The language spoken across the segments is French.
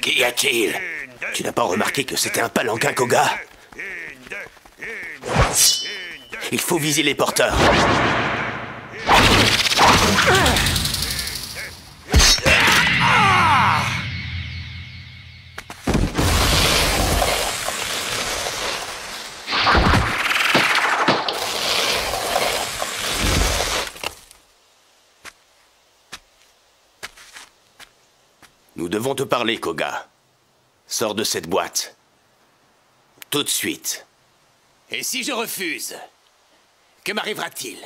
Qu'y a-t-il? Tu n'as pas remarqué que c'était un palanquin, Koga? Il faut viser les porteurs. Nous devons te parler, Koga. Sors de cette boîte. Tout de suite. Et si je refuse, que m'arrivera-t-il?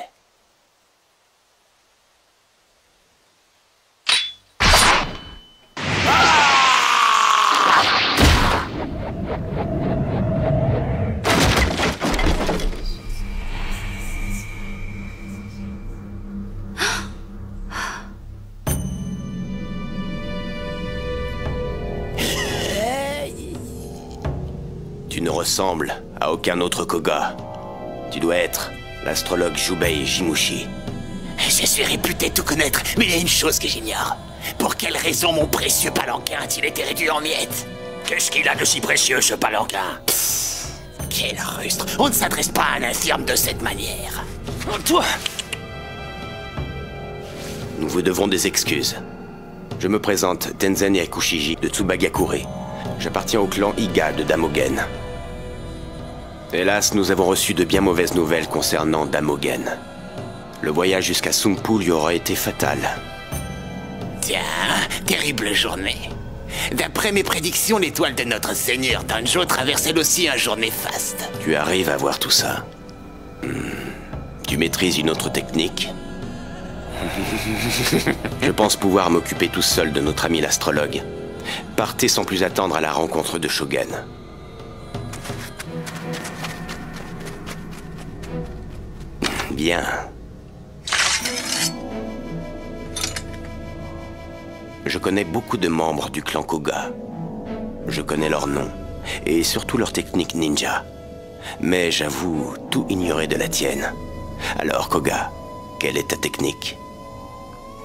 Tu ne ressembles à aucun autre Koga. Tu dois être l'astrologue Jubei Jimushi. Je suis réputé tout connaître, mais il y a une chose que j'ignore. Pour quelle raison mon précieux palanquin a-t-il été réduit en miettes? Qu'est-ce qu'il a de si précieux, ce palanquin? Quel rustre! On ne s'adresse pas à un infirme de cette manière. Toi! Nous vous devons des excuses. Je me présente, Tenzen Yakushiji de Tsubagakure. J'appartiens au clan Iga de Damogen. Hélas, nous avons reçu de bien mauvaises nouvelles concernant Damogen. Le voyage jusqu'à Sumpu lui aura été fatal. Tiens, terrible journée. D'après mes prédictions, l'étoile de notre seigneur Danjo traverse elle aussi un jour néfaste. Tu arrives à voir tout ça. Tu maîtrises une autre technique? Je pense pouvoir m'occuper tout seul de notre ami l'astrologue. Partez sans plus attendre à la rencontre de Shogun. Bien. Je connais beaucoup de membres du clan Koga. Je connais leurs noms, et surtout leur technique ninja. Mais j'avoue tout ignorer de la tienne. Alors, Koga, quelle est ta technique?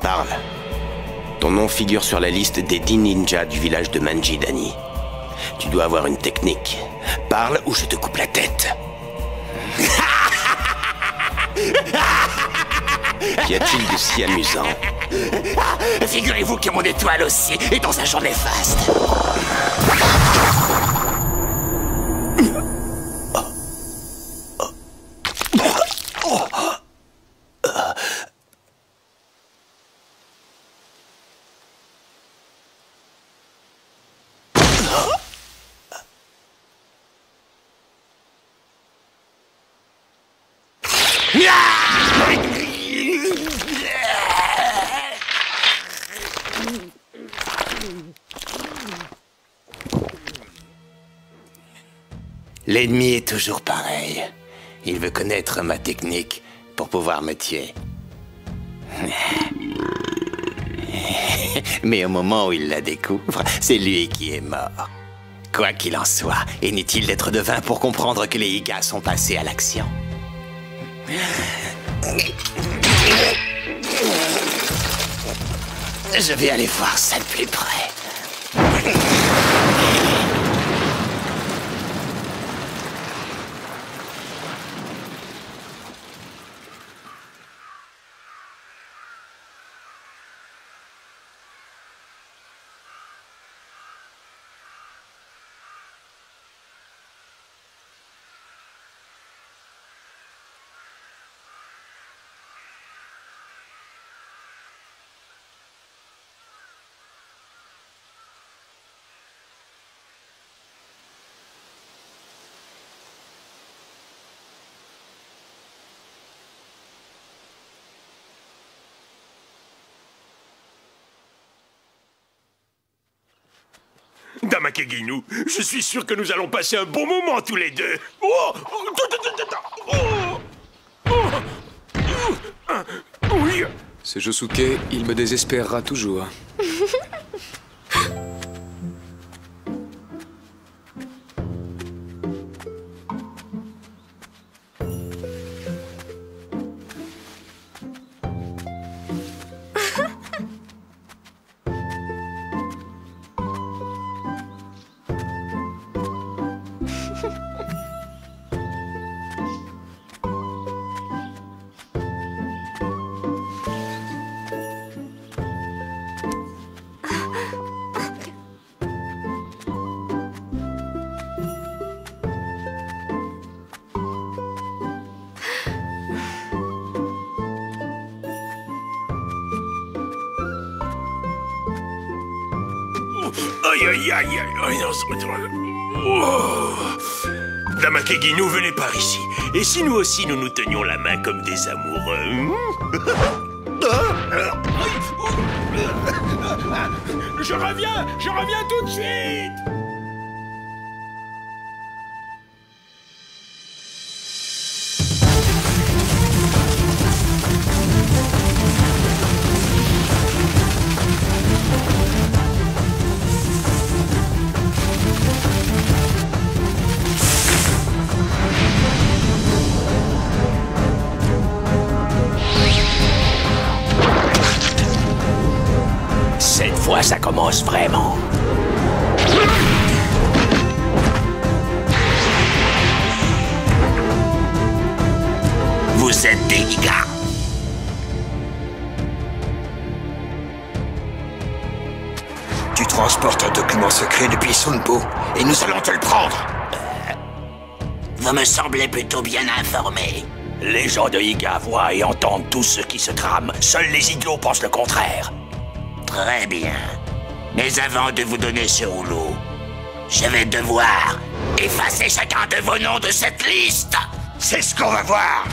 Parle. Ton nom figure sur la liste des 10 ninjas du village de Manjidani. Tu dois avoir une technique. Parle ou je te coupe la tête. Qu'y a-t-il de si amusant? Figurez-vous que mon étoile aussi est dans un jour néfaste. L'ennemi est toujours pareil. Il veut connaître ma technique pour pouvoir me tuer. Mais au moment où il la découvre, c'est lui qui est mort. Quoi qu'il en soit, inutile d'être devin pour comprendre que les Iga sont passés à l'action. Je vais aller voir ça de plus près. Damakeginu, je suis sûr que nous allons passer un bon moment tous les deux. Oh, oui. Ce Josuke, il me désespérera toujours. Aïe, aïe, aïe, aïe, non, c'est pas... Oh. Damak et Guinou, venez par ici. Et si nous aussi, nous nous tenions la main comme des amoureux? Je reviens tout de suite. Cette fois, ça commence vraiment. Vous êtes des Iga. Tu transportes un document secret depuis Sunpu, et nous allons te le prendre. Vous me semblez plutôt bien informé. Les gens de Iga voient et entendent tout ce qui se trame. Seuls les idiots pensent le contraire. Très bien. Mais avant de vous donner ce rouleau, je vais devoir effacer chacun de vos noms de cette liste. C'est ce qu'on va voir.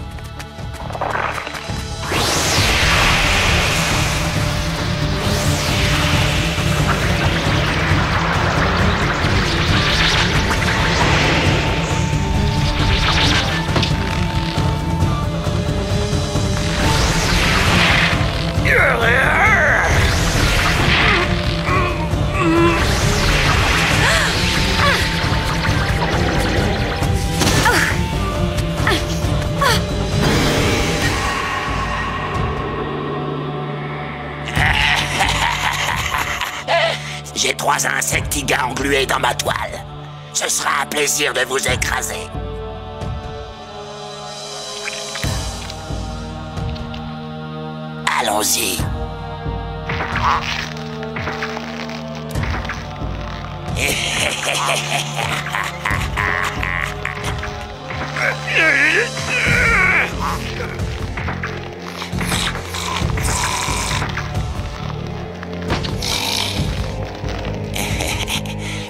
J'ai 3 insectes-Iga englués dans ma toile. Ce sera un plaisir de vous écraser. Allons-y.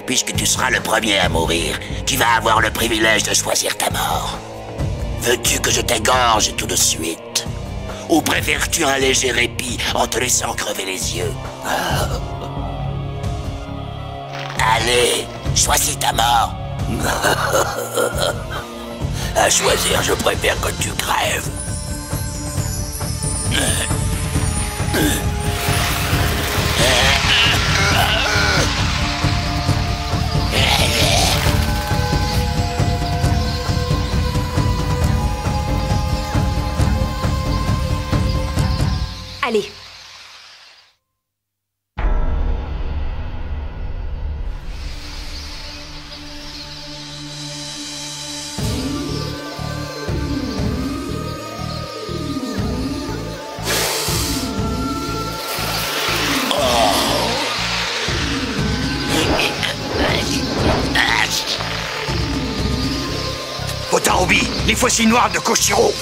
Puisque tu seras le premier à mourir, tu vas avoir le privilège de choisir ta mort. Veux-tu que je t'égorge tout de suite? Ou préfères-tu un léger répit en te laissant crever les yeux? Allez, choisis ta mort. À choisir, je préfère que tu crèves. Allez. Otarobi, les fossiles noirs de Koshiro.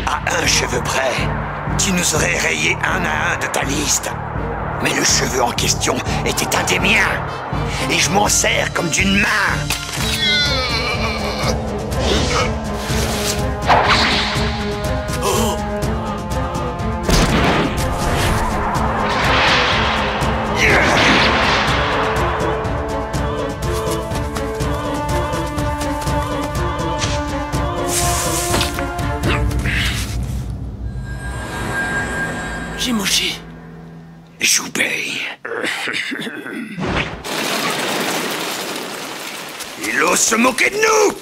À un cheveu près, tu nous aurais rayé un à un de ta liste. Mais le cheveu en question était un des miens. Et je m'en sers comme d'une main. Oh. Jimoshi. Jubei. Il ose se moquer de nous!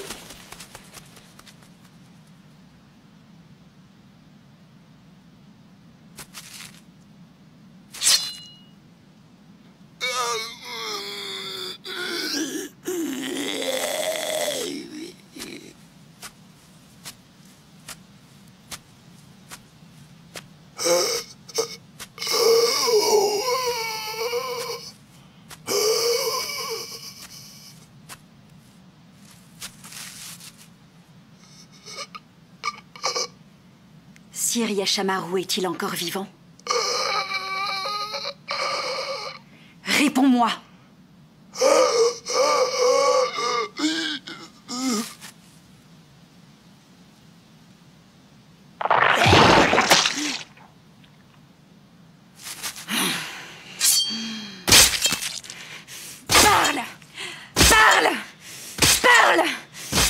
Sir Yashamaru est-il encore vivant? Réponds-moi. Parle! Parle! Parle! Parle!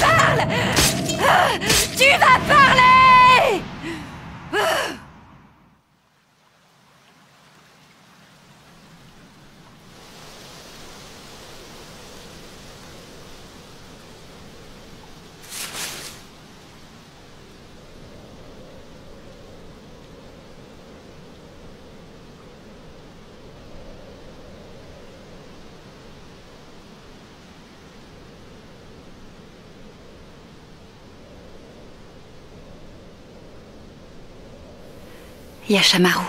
Parle! Tu vas parler! Yashamaru.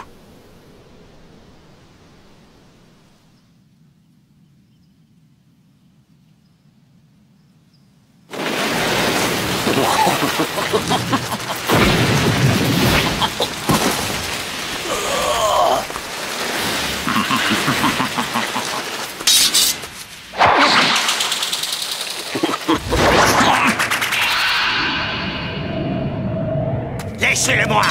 Laissez-le-moi!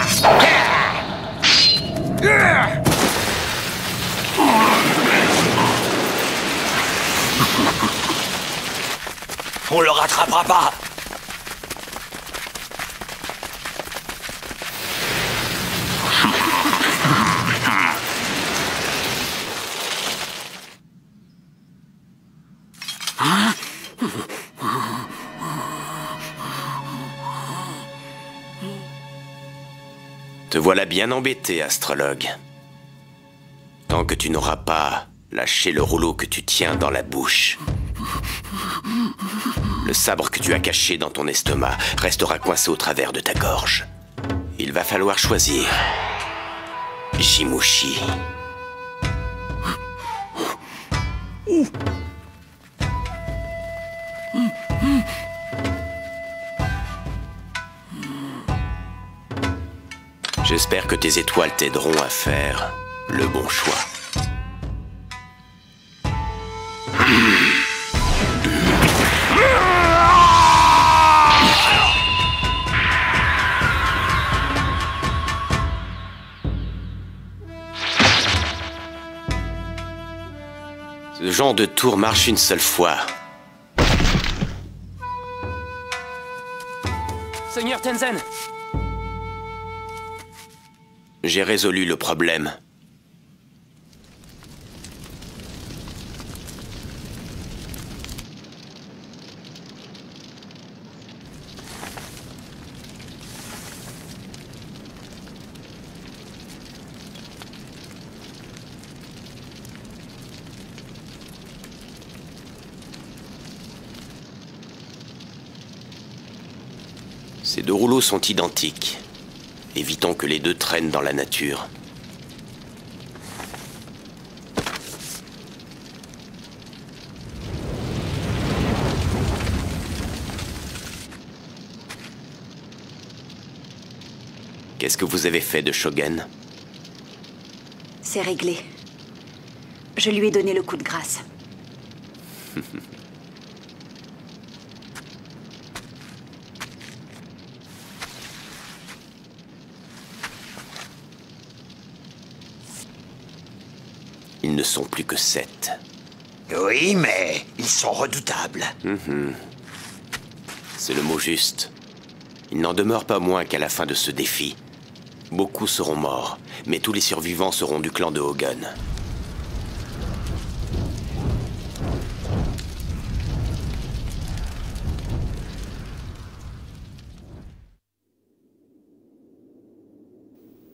On le rattrapera pas. Te voilà bien embêté, astrologue. Tant que tu n'auras pas lâché le rouleau que tu tiens dans la bouche, le sabre que tu as caché dans ton estomac restera coincé au travers de ta gorge. Il va falloir choisir. Jimushi. J'espère que tes étoiles t'aideront à faire le bon choix. Ce genre de tour marche une seule fois. Seigneur Tenzen! J'ai résolu le problème. Ces deux rouleaux sont identiques. Évitons que les deux traînent dans la nature. Qu'est-ce que vous avez fait de Shogun? C'est réglé. Je lui ai donné le coup de grâce. Ils ne sont plus que 7. Oui, mais ils sont redoutables. C'est le mot juste. Il n'en demeure pas moins qu'à la fin de ce défi, beaucoup seront morts, mais tous les survivants seront du clan de Hogun.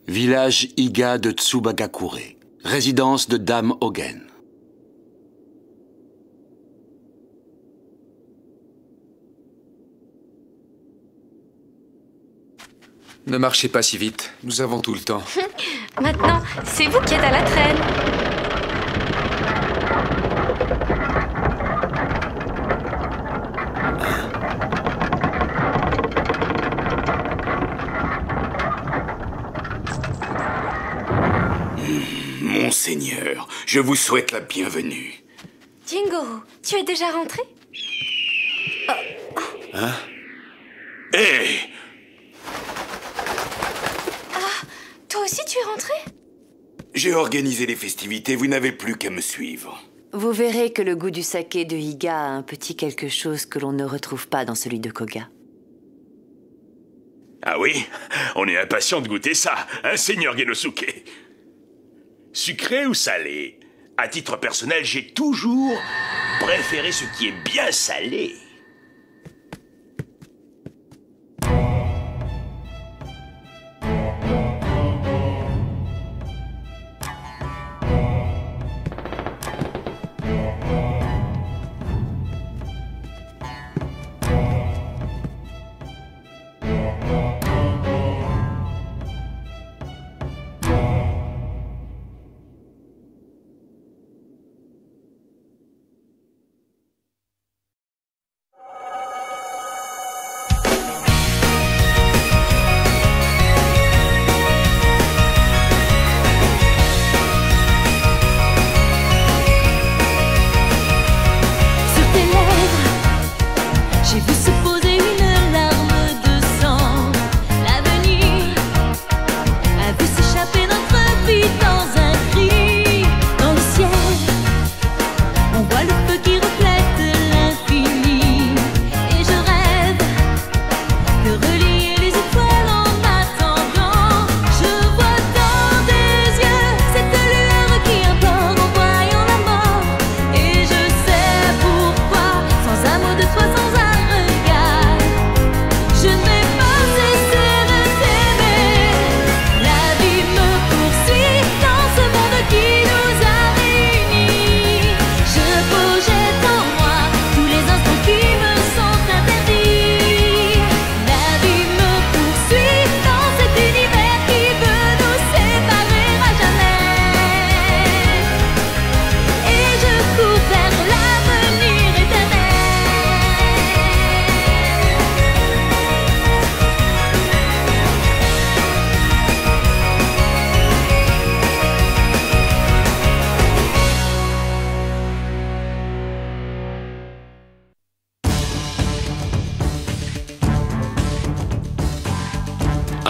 Village Iga de Tsubagakure. Résidence de Dame Hogen. Ne marchez pas si vite, nous avons tout le temps. Maintenant, c'est vous qui êtes à la traîne. Monseigneur, je vous souhaite la bienvenue. Jingoro, tu es déjà rentré? Hein? Hé! Ah, toi aussi tu es rentré? J'ai organisé les festivités, vous n'avez plus qu'à me suivre. Vous verrez que le goût du saké de Higa a un petit quelque chose que l'on ne retrouve pas dans celui de Koga. Ah oui? On est impatient de goûter ça, hein, Seigneur Genosuke? Sucré ou salé? À titre personnel, j'ai toujours préféré ce qui est bien salé.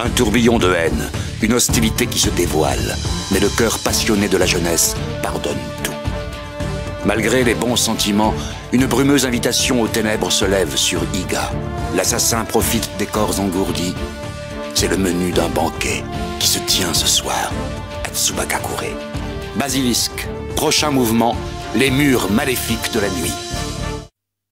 Un tourbillon de haine, une hostilité qui se dévoile, mais le cœur passionné de la jeunesse pardonne tout. Malgré les bons sentiments, une brumeuse invitation aux ténèbres se lève sur Higa. L'assassin profite des corps engourdis. C'est le menu d'un banquet qui se tient ce soir à Tsubakakure. Basilisque, prochain mouvement, les murs maléfiques de la nuit.